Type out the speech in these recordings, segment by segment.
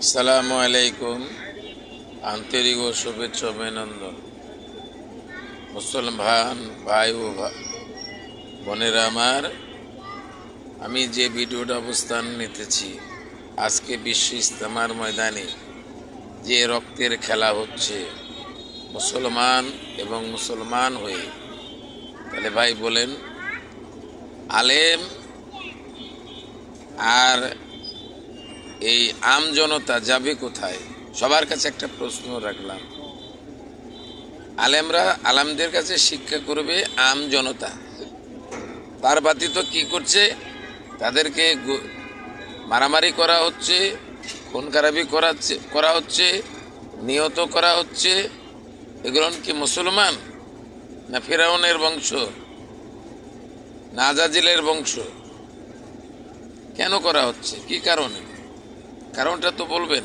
আসসালামু আলাইকুম। আন্তরিক ও শুভেচ্ছা অভিনন্দন মুসলমান ভাই ও বোনেরা আমার। আমি যে ভিডিওটা অবস্থান নিতেছি, আজকে বিশ্ব ইজতেমার ময়দানে যে রক্তের খেলা হচ্ছে মুসলমান এবং মুসলমান হয়ে, তাহলে ভাই বলেন, আলেম আর এই আম জনতা যাবে কোথায়? সবার কাছে একটা প্রশ্ন রাখলাম। আলেমদের কাছে শিক্ষা করবে আম জনতা, তার ব্যতীত কি করছে? তাদেরকে মারামারি করা হচ্ছে, খুন খারাপি করা হচ্ছে, নিহত করা হচ্ছে। এগুলো কি মুসলমান? না ফিরাউনের বংশ, না আজাজিলের বংশ? কেন করা হচ্ছে? কি কারণে? কারণটা তো বলবেন।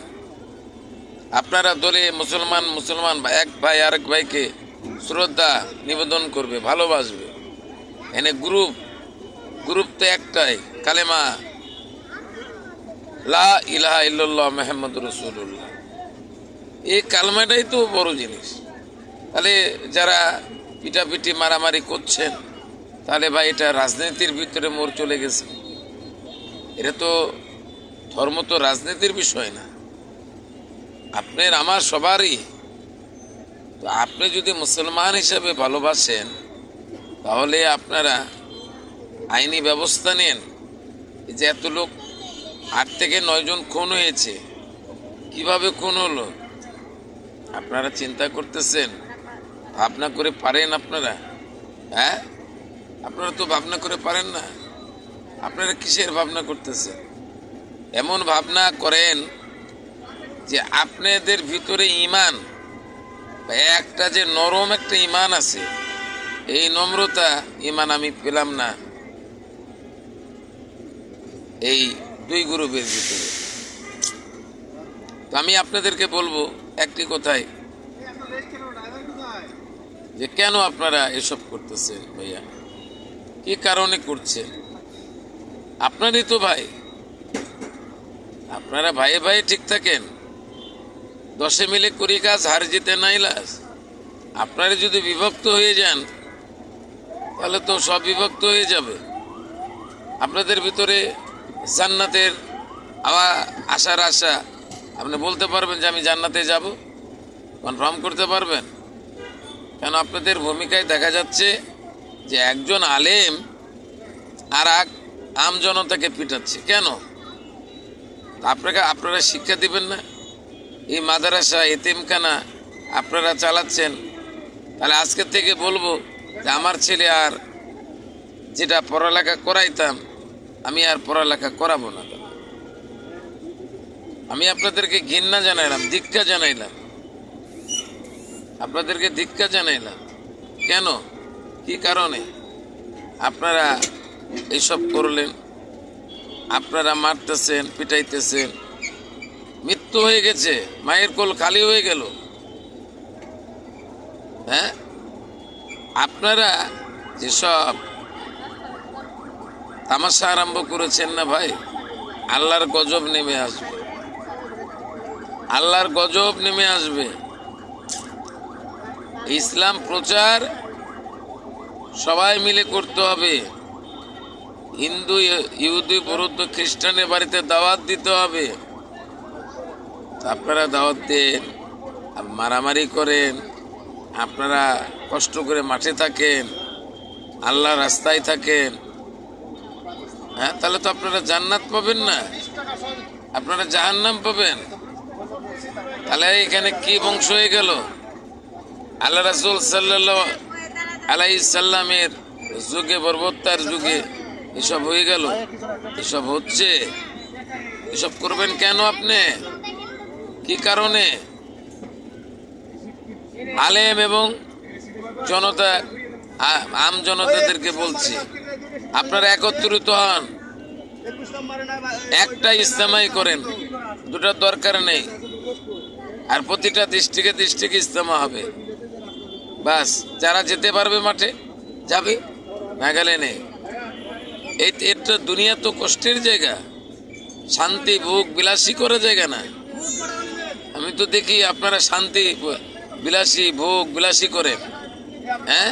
আপনারা দলে মুসলমান এক ভাই আরেক ভাইকে শ্রদ্ধা নিবেদন করবে, ভালোবাসবে। এনে গ্রুপ তো একটাই, কালেমা লা ইলাহা ইল্লাল্লাহ মুহাম্মাদুর রাসূলুল্লাহ। এই কালেমাটাই তো বড় জিনিস। তাহলে যারা পিটাপিটি মারামারি করছেন, তাহলে ভাই এটা রাজনীতির ভিতরে মোড় চলে গেছে। এটা তো ধর্ম, তো রাজনীতির বিষয় না, আপনার আমার সবারই। তো আপনি যদি মুসলমান হিসাবে ভালোবাসেন, তাহলে আপনারা আইনি ব্যবস্থা নেন। এই যে এত লোক, 8 থেকে 9 জন খুন হয়েছে, কিভাবে খুন হলো? আপনারা চিন্তা করতেছেন? ভাবনা করে পারেন আপনারা? হ্যাঁ, আপনারা তো ভাবনা করে পারেন না। আপনারা কিসের ভাবনা করতেছেন? এমন ভাবনা করেন যে আপনাদের ভিতরে ইমান, একটা যে নরম একটা ইমান আছে, এই নম্রতা ইমান আমি পেলাম না এই 2 গ্রুপের ভিতরে। তো আমি আপনাদেরকে বলবো একটি কথাই, যে কেন আপনারা এসব করতেছেন ভাইয়া? কি কারণে করছেন? আপনারই তো ভাই, আপনারা ভাই ভাই ঠিক থাকেন। 10 মিলে করি কাজ, হার জিতে নাই লাজ। আপনারা যদি বিভক্ত হয়ে যান, তাহলে তো সব বিভক্ত হয়ে যাবে। আপনাদের ভিতরে জান্নাতের আশার আশা, আপনি বলতে পারবেন যে আমি জান্নাতে যাব? কনফার্ম করতে পারবেন? কেন আপনাদের ভূমিকায় দেখা যাচ্ছে যে একজন আলেম আর এক আম জনতাকে পিটাচ্ছে। কেন? আপনারা শিক্ষা দিবেন না? এই মাদ্রাসা, এতিমখানা আপনারা চালাচ্ছেন। তাহলে আজকের থেকে বলবো যে আমার ছেলে আর যেটা পড়ালেখা করাইতাম, আমি আর পড়ালেখা করাবো না। আমি আপনাদেরকে ঘৃণা জানাইলাম, ধিক্কার জানাইলাম, আপনাদেরকে ধিক্কার জানাইলাম। কেন? কি কারণে আপনারা এইসব করলেন? আপনারা মারতেছেন, পিটাইতেছেন। মৃত্যু হয়ে গেছে, মায়ের কোল খালি হয়ে গেল। হ্যাঁ, আপনারা যেসব তামাশা আরম্ভ করেছেন না ভাই, আল্লাহর গজব নেমে আসবে, আল্লাহর গজব নেমে আসবে। ইসলাম প্রচার সবাই মিলে করতে হবে। হিন্দু, ইহুদি, বৌদ্ধ, খ্রিস্টানের বাড়িতে দাওয়াত দিতে হবে। আপনারা দাওয়াত দেন, মারামারি করেন, আপনারা কষ্ট করে মাঠে থাকেন, আল্লাহ রাস্তায় থাকেন। হ্যাঁ, তাহলে তো আপনারা জান্নাত পাবেন না, আপনারা জাহান্নাম পাবেন। তাহলে এখানে কি বংশ হয়ে গেল? আল্লাহ রাসূল সাল্লাল্লাহু আলাইহি সাল্লামের যুগে, বর্বরতার যুগে এসব হয়ে গেল, এসব হচ্ছে। এসব করবেন কেন আপনি? কি কারণে? আলেম এবং জনতা, আম জনতাদেরকে বলছি, আপনারা একত্রিত হন, একটা ইজতেমাই করেন, দুটার দরকার নেই। আর প্রতিটা ডিস্ট্রিক্টে ইজতেমা হবে। বাস, যারা যেতে পারবে মাঠে যাবে, না গেলে নেই। এটা দুনিয়া তো কষ্টের জায়গা, শান্তি ভোগ বিলাসী করার জায়গা না। তো দেখি আপনারা শান্তি বিলাসী ভোগ বিলাসী করেন। হ্যাঁ,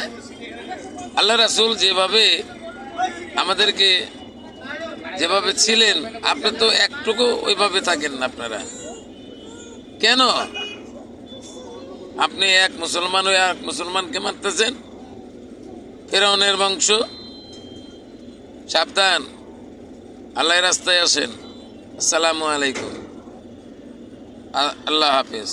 আল্লাহ রাসূল যেভাবে আমাদেরকে যেভাবে ছিলেন, আপনি তো একটুকু ওইভাবে থাকেন না। আপনারা কেন? আপনি এক মুসলমান হয়ে এক মুসলমানকে মারতেছেন, ফেরাউনের বংশ। সাবধান, আল্লাহর রাস্তায় আসেন। আসসালামু আলাইকুম, আল্লাহ হাফেজ।